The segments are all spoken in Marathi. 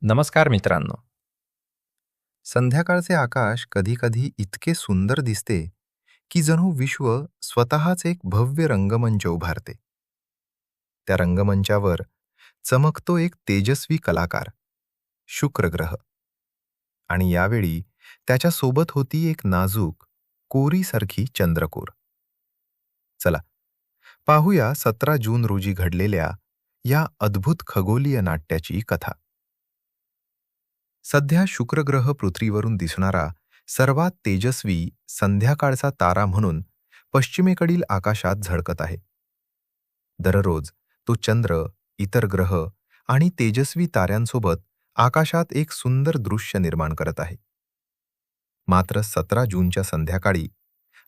नमस्कार मित्रांनो. संध्याकाळचे आकाश कधी-कधी इतके सुंदर दिसते, की जणू विश्व स्वतःच एक भव्य रंगमंच उभारते. त्या रंगमंचावर चमकतो एक तेजस्वी कलाकार, शुक्र ग्रह. आणि यावेळी त्याच्या सोबत होती एक नाजूक, कोरीसारखी चंद्रकोर. चला, पाहूया 17 जून रोजी घडलेल्या या अद्भुत खगोलीय नाट्याची कथा. सध्या शुक्र ग्रह पृथ्वीवरून दिसणारा सर्वात तेजस्वी संध्याकाळचा तारा म्हणून पश्चिमेकडील आकाशात झळकत आहे. दररोज तो चंद्र, इतर ग्रह आणि तेजस्वी ताऱ्यांसोबत आकाशात एक सुंदर दृश्य निर्माण करत आहे. मात्र 17 जूनच्या संध्याकाळी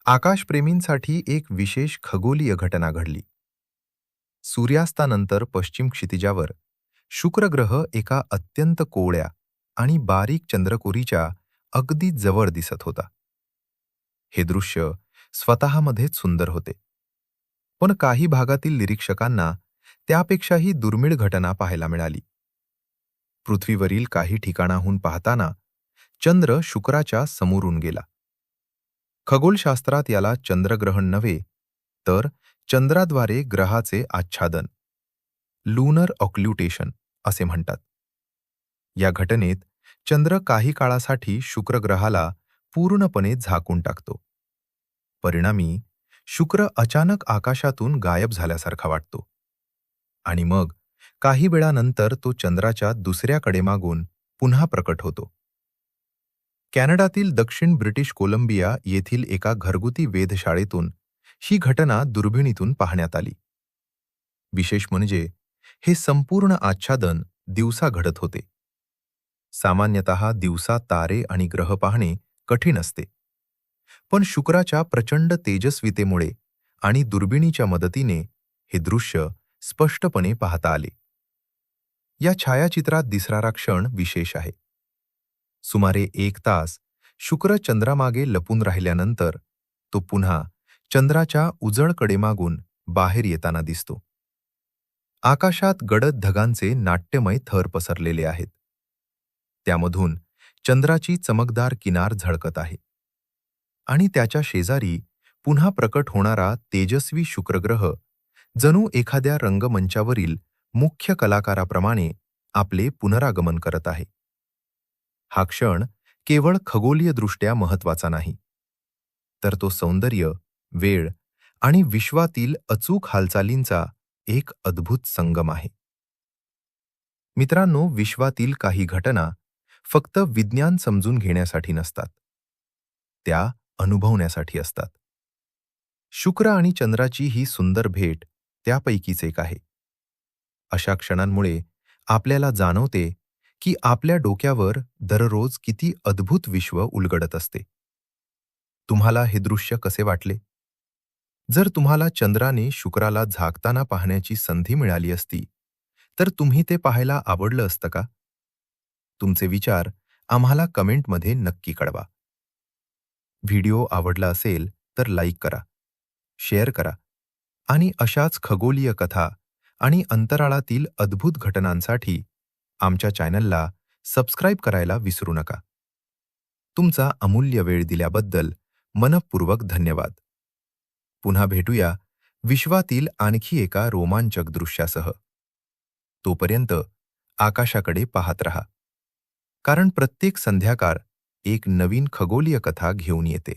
आकाशप्रेमींसाठी एक विशेष खगोलीय घटना घडली. सूर्यास्तानंतर पश्चिम क्षितिजावर शुक्र ग्रह एका अत्यंत कोवळ्या आणि बारीक चंद्रकोरीच्या अगदी जवळ दिसत होता. हे दृश्य स्वतःमध्येच सुंदर होते, पण काही भागातील निरीक्षकांना त्यापेक्षाही दुर्मिळ घटना पाहायला मिळाली. पृथ्वीवरील काही ठिकाणाहून पाहताना चंद्र शुक्राच्या समोरून गेला. खगोलशास्त्रात याला चंद्रग्रहण नव्हे, तर चंद्राद्वारे ग्रहाचे आच्छादन, लूनर ऑक्ल्युटेशन असे म्हणतात. या घटनेत चंद्र काही काळासाठी शुक्र ग्रहाला पूर्णपणे झाकून टाकतो. परिणामी शुक्र अचानक आकाशातून गायब झाल्यासारखा वाटतो आणि मग काही वेळानंतर तो चंद्राच्या दुसऱ्या कडेमागून पुन्हा प्रकट होतो. कॅनडातील दक्षिण ब्रिटिश कोलंबिया येथील एका घरगुती वेधशाळेतून ही घटना दुर्बिणीतून पाहण्यात आली. विशेष म्हणजे हे संपूर्ण आच्छादन दिवसा घडत होते. सामान्यतः दिवसा तारे आणि ग्रह पाहणे कठीण असते, पण शुक्राच्या प्रचंड तेजस्वितेमुळे आणि दुर्बिणीच्या मदतीने हे दृश्य स्पष्टपणे पाहता आले. या छायाचित्रात दिसणारा क्षण विशेष आहे. सुमारे 1 तास शुक्र चंद्रामागे लपून राहिल्यानंतर तो पुन्हा चंद्राच्या उजळ कडेमागून बाहेर येताना दिसतो. आकाशात गडद ढगांचे नाट्यमय थर पसरलेले आहेत. त्यामधून चंद्राची चमकदार किनार झळकत आहे आणि त्याच्या शेजारी पुन्हा प्रकट होणारा तेजस्वी शुक्रग्रह जणू एखाद्या रंगमंचावरील मुख्य कलाकाराप्रमाणे आपले पुनरागमन करत आहे. हा क्षण केवळ खगोलीयदृष्ट्या महत्त्वाचा नाही, तर तो सौंदर्य, वेळ आणि विश्वातील अचूक हालचालींचा एक अद्भुत संगम आहे. मित्रांनो, विश्वातील काही घटना फक्त विज्ञान समजून घेण्यासाठी नसतात, त्या अनुभवण्यासाठी असतात. शुक्र आणि चंद्राची ही सुंदर भेट त्यापैकीच एक आहे. अशा क्षणांमुळे आपल्याला जाणवते की आपल्या डोक्यावर दररोज किती अद्भुत विश्व उलगडत असते. तुम्हाला हे दृश्य कसे वाटले? जर तुम्हाला चंद्राने शुक्राला झाकताना पाहण्याची संधी मिळाली असती, तर तुम्ही ते पाहायला आवडलं असतं का? तुमचे विचार आम्हाला कमेंटमध्ये नक्की कळवा. व्हिडिओ आवडला असेल तर लाईक करा, शेअर करा आणि अशाच खगोलीय कथा आणि अंतराळातील अद्भुत घटनांसाठी आमच्या चॅनलला सबस्क्राईब करायला विसरू नका. तुमचा अमूल्य वेळ दिल्याबद्दल मनःपूर्वक धन्यवाद. पुन्हा भेटूया विश्वातील आणखी एका रोमांचक दृश्यासह. तोपर्यंत आकाशाकडे पाहत रहा, कारण प्रत्येक संध्याकाळ एक नवीन खगोलीय कथा घेऊन येते.